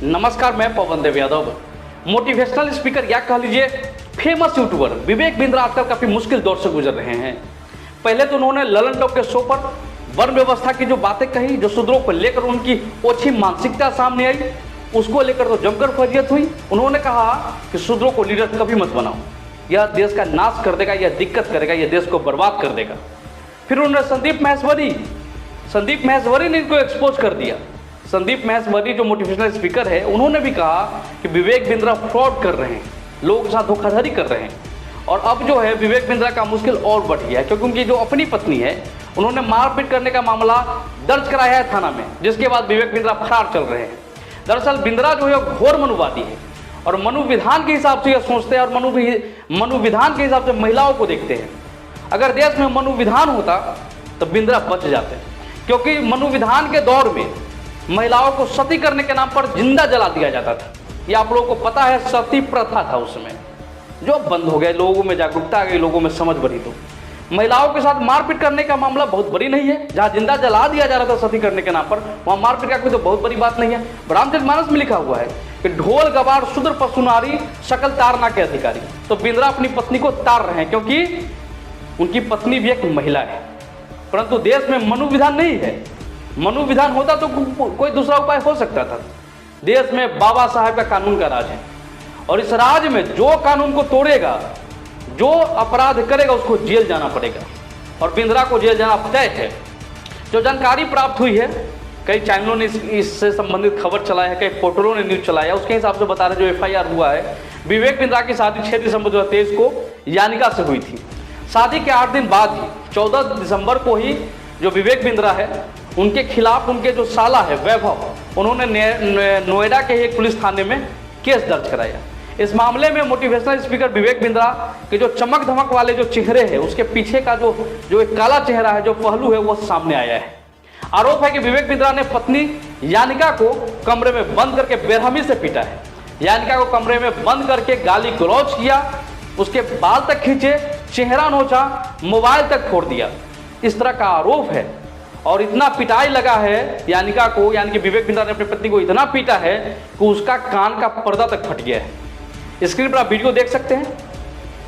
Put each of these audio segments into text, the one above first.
नमस्कार, मैं पवन देव Yadav. Motivational speaker या कह लीजिए फेमस यूट्यूबर विवेक बिंद्रा आजकल काफ़ी मुश्किल दौर से गुजर रहे हैं। पहले तो उन्होंने ललन टॉप के शो पर वन व्यवस्था की जो बातें कही, जो शूद्रों को लेकर उनकी ओछी मानसिकता सामने आई, उसको लेकर तो जमकर फजीयत हुई। उन्होंने कहा कि शूद्रों को लीडर कभी मत बनाओ, यह देश का नाश कर देगा, यह दिक्कत करेगा, यह देश को बर्बाद कर देगा। फिर उन्होंने संदीप माहेश्वरी ने इनको एक्सपोज कर दिया। संदीप माहेश्वरी जो मोटिवेशनल स्पीकर है, उन्होंने भी कहा कि विवेक बिंद्रा फ्रॉड कर रहे हैं, लोगों के साथ धोखाधड़ी कर रहे हैं। और अब जो है विवेक बिंद्रा का मुश्किल और बढ़ गया है, क्योंकि उनकी जो अपनी पत्नी है, उन्होंने मारपीट करने का मामला दर्ज कराया है थाना में, जिसके बाद विवेक बिंद्रा फरार चल रहे हैं। दरअसल बिंद्रा जो है घोर मनुवादी है और मनुविधान के हिसाब से यह सोचते हैं और मनुविधान के हिसाब से महिलाओं को देखते हैं। अगर देश में मनुविधान होता तो बिंद्रा बच जाते, क्योंकि मनुविधान के दौर में महिलाओं को सती करने के नाम पर जिंदा जला दिया जाता था। ये आप लोगों को पता है, सती प्रथा था उसमें, जो बंद हो गया, लोगों में जागरूकता आ गई, लोगों में समझ बढ़ी। तो महिलाओं के साथ मारपीट करने का मामला बहुत बड़ी नहीं है। जहाँ जिंदा जला दिया जा रहा था सती करने के नाम पर, वहाँ मारपीट का कोई तो बहुत बड़ी बात नहीं है। रामचरितमानस में लिखा हुआ है कि ढोल गवार शूद्र पशु नारी सकल तारना के अधिकारी। तो बिंद्रा अपनी पत्नी को तार रहे हैं, क्योंकि उनकी पत्नी भी एक महिला है। परंतु देश में मनुविधान नहीं है। मनुविधान होता तो कोई दूसरा उपाय हो सकता था। देश में बाबा साहब का कानून का राज है, और इस राज में जो कानून को तोड़ेगा, जो अपराध करेगा, उसको जेल जाना पड़ेगा। और बिंद्रा को जेल जाना तय है। जो जानकारी प्राप्त हुई है, कई चैनलों ने इससे संबंधित खबर चलाया है, कई पोर्टलों ने न्यूज चलाया, उसके हिसाब से बता रहे जो FIR हुआ है, विवेक बिंद्रा की शादी 6 दिसंबर 2023 को यानिका से हुई थी। शादी के 8 दिन बाद ही 14 दिसंबर को ही जो विवेक बिंद्रा है, उनके खिलाफ उनके जो साला है वैभव, उन्होंने नोएडा के एक पुलिस थाने में केस दर्ज कराया। इस मामले में मोटिवेशनल स्पीकर विवेक बिंद्रा के जो चमक धमक वाले जो चेहरे हैं, उसके पीछे का जो एक काला चेहरा है, जो पहलू है, वो सामने आया है। आरोप है कि विवेक बिंद्रा ने पत्नी यानिका को कमरे में बंद करके बेरहमी से पीटा है। यानिका को कमरे में बंद करके गाली गलौज किया, उसके बाल तक खींचे, चेहरा नोचा, मोबाइल तक फोड़ दिया। इस तरह का आरोप है। और इतना पिटाई लगा है यानिका को, यानी कि विवेक बिंद्रा ने अपनी पत्नी को इतना पीटा है कि उसका कान का पर्दा तक फट गया है। स्क्रीन पर आप वीडियो देख सकते हैं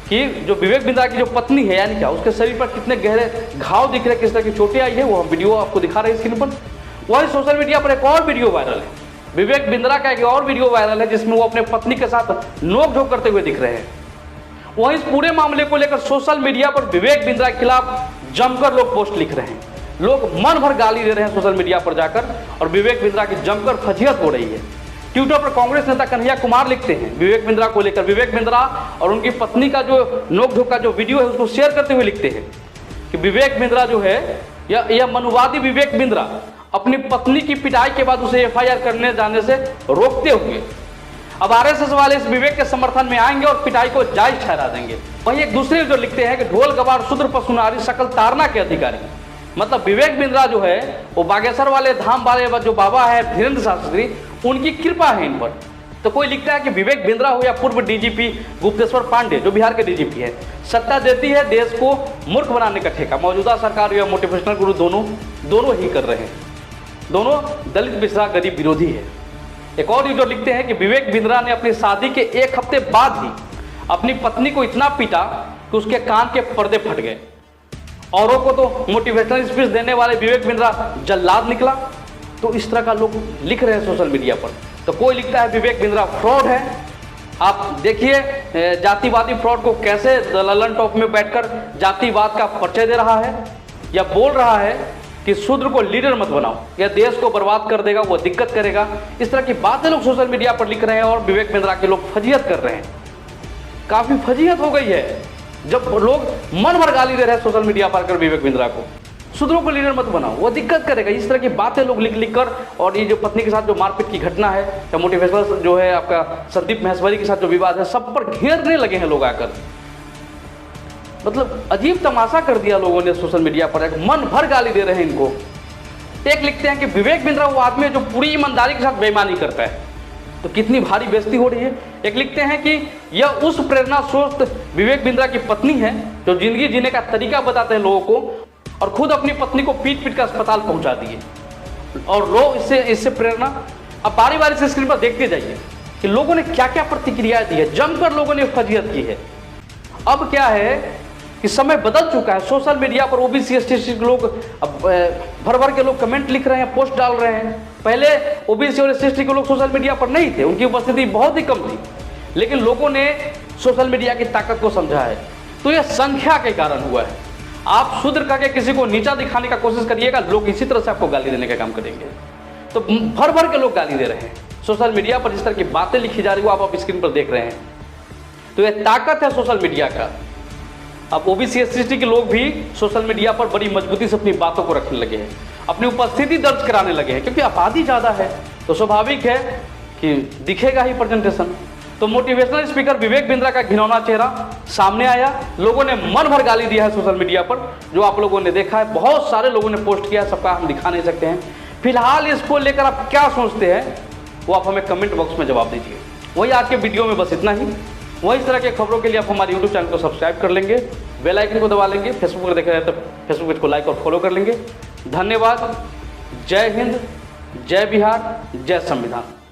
कि जो विवेक बिंद्रा की जो पत्नी है यानिका, उसके शरीर पर कितने गहरे घाव दिख रहे हैं, किस तरह की चोटें आई है, वो हम वीडियो आपको दिखा रहे हैं स्क्रीन पर। वही सोशल मीडिया पर एक और वीडियो वायरल है। विवेक बिंद्रा का एक और वीडियो वायरल है, जिसमें वो अपने पत्नी के साथ नोक-झोंक करते हुए दिख रहे हैं। वहीं इस पूरे मामले को लेकर सोशल मीडिया पर विवेक बिंद्रा के खिलाफ जमकर लोग पोस्ट लिख रहे हैं। लोग मन भर गाली दे रहे हैं सोशल मीडिया पर जाकर, और विवेक बिंद्रा की जमकर फजीयत हो रही है। ट्विटर पर कांग्रेस नेता कन्हैया कुमार लिखते हैं विवेक बिंद्रा को लेकर, विवेक बिंद्रा और उनकी पत्नी का जो नोक-झोंक का जो वीडियो है, उसको शेयर करते हुए लिखते हैं कि विवेक बिंद्रा जो है, यह मनुवादी विवेक बिंद्रा अपनी पत्नी की पिटाई के बाद उसे FIR करने जाने से रोकते हुए अब RSS वाले इस विवेक के समर्थन में आएंगे और पिटाई को जायज ठहरा देंगे। वहीं एक दूसरे जो लिखते हैं कि ढोल गवार शूद्र पशु नारी सकल तारना के अधिकारी। मतलब विवेक बिंद्रा जो है, वो बागेश्वर वाले धाम वाले जो बाबा है धीरेन्द्र शास्त्री, उनकी कृपा है इन पर। तो कोई लिखता है कि विवेक बिंद्रा हो या पूर्व DGP गुप्तेश्वर पांडे, जो बिहार के DGP है, सत्ता देती है देश को मूर्ख बनाने का ठेका मौजूदा सरकार या मोटिवेशनल गुरु दोनों ही कर रहे हैं। दोनों दलित पिछड़ा गरीब विरोधी है। एक और यूजर लिखते हैं कि विवेक बिंद्रा ने अपनी शादी के 1 हफ्ते बाद ही अपनी पत्नी को इतना पीटा कि उसके कान के पर्दे फट गए। औरों को तो मोटिवेशनल स्पीच देने वाले विवेक बिंद्रा जल्लाद निकला। तो इस तरह का लोग लिख रहे हैं सोशल मीडिया पर। तो कोई लिखता है विवेक बिंद्रा फ्रॉड है। आप देखिए जातिवादी फ्रॉड को कैसे ललन टॉप में बैठकर जातिवाद का परिचय दे रहा है, या बोल रहा है कि शूद्र को लीडर मत बनाओ, यह देश को बर्बाद कर देगा, वो दिक्कत करेगा। इस तरह की बातें लोग सोशल मीडिया पर लिख रहे हैं और विवेक बिंद्रा के लोग फजीयत कर रहे हैं। काफी फजीयत हो गई है जब लोग मन भर गाली दे रहे हैं सोशल मीडिया पर कर विवेक बिंद्रा को, शूद्रों को लीडर मत बनाओ, वो दिक्कत करेगा। इस तरह की बातें लोग लिख कर, और ये जो पत्नी के साथ जो मारपीट की घटना है, या मोटिवेशनल जो है आपका संदीप माहेश्वरी के साथ जो विवाद है, सब पर घेरने लगे हैं लोग आकर। मतलब अजीब तमाशा कर दिया लोगों ने सोशल मीडिया पर, एक मन भर गाली दे रहे हैं इनको। एक लिखते हैं कि विवेक बिंद्रा वो आदमी है जो पूरी ईमानदारी के साथ बेईमानी करता है। तो कितनी भारी बेइज्जती हो रही है। एक लिखते हैं कि यह उस प्रेरणा स्रोत विवेक बिंद्रा की पत्नी है जो जिंदगी जीने का तरीका बताते हैं लोगों को, और खुद अपनी पत्नी को पीट पीट कर अस्पताल पहुंचा दिए। और लो इससे प्रेरणा अब बारी बारी से स्क्रीन पर देखते जाइए कि लोगों ने क्या क्या प्रतिक्रियाएं दी है, जमकर लोगों ने फजीहत की है। अब क्या है कि समय बदल चुका है, सोशल मीडिया पर ओबीसी एसटी के लोग अब भर भर के लोग कमेंट लिख रहे हैं, पोस्ट डाल रहे हैं। पहले ओबीसी और एसटी के लोग सोशल मीडिया पर नहीं थे, उनकी उपस्थिति बहुत ही कम थी, लेकिन लोगों ने सोशल मीडिया की ताकत को समझा है। तो यह संख्या के कारण हुआ है। आप शूद्र कह के किसी को नीचा दिखाने का कोशिश करिएगा, लोग इसी तरह से आपको गाली देने का काम करेंगे। तो भर भर के लोग गाली दे रहे हैं सोशल मीडिया पर, जिस तरह की बातें लिखी जा रही हो आप स्क्रीन पर देख रहे हैं। तो यह ताकत है सोशल मीडिया का। अब ओबीसी एसटी के लोग भी सोशल मीडिया पर बड़ी मजबूती से अपनी बातों को रखने लगे हैं, अपनी उपस्थिति दर्ज कराने लगे हैं, क्योंकि आबादी ज़्यादा है तो स्वाभाविक है कि दिखेगा ही प्रेजेंटेशन। तो मोटिवेशनल स्पीकर विवेक बिंद्रा का घिनौना चेहरा सामने आया, लोगों ने मन भर गाली दिया है सोशल मीडिया पर, जो आप लोगों ने देखा है, बहुत सारे लोगों ने पोस्ट किया, सबका हम दिखा नहीं सकते हैं। फिलहाल इसको लेकर आप क्या सोचते हैं वो आप हमें कमेंट बॉक्स में जवाब दीजिए। वही आज के वीडियो में बस इतना ही। वही इस तरह के खबरों के लिए आप हमारे यूट्यूब चैनल को सब्सक्राइब कर लेंगे, बेल आइकन को दबा लेंगे, फेसबुक पर देख रहे हैं तो फेसबुक पेज को लाइक और फॉलो कर लेंगे। धन्यवाद। जय हिंद, जय बिहार, जय संविधान।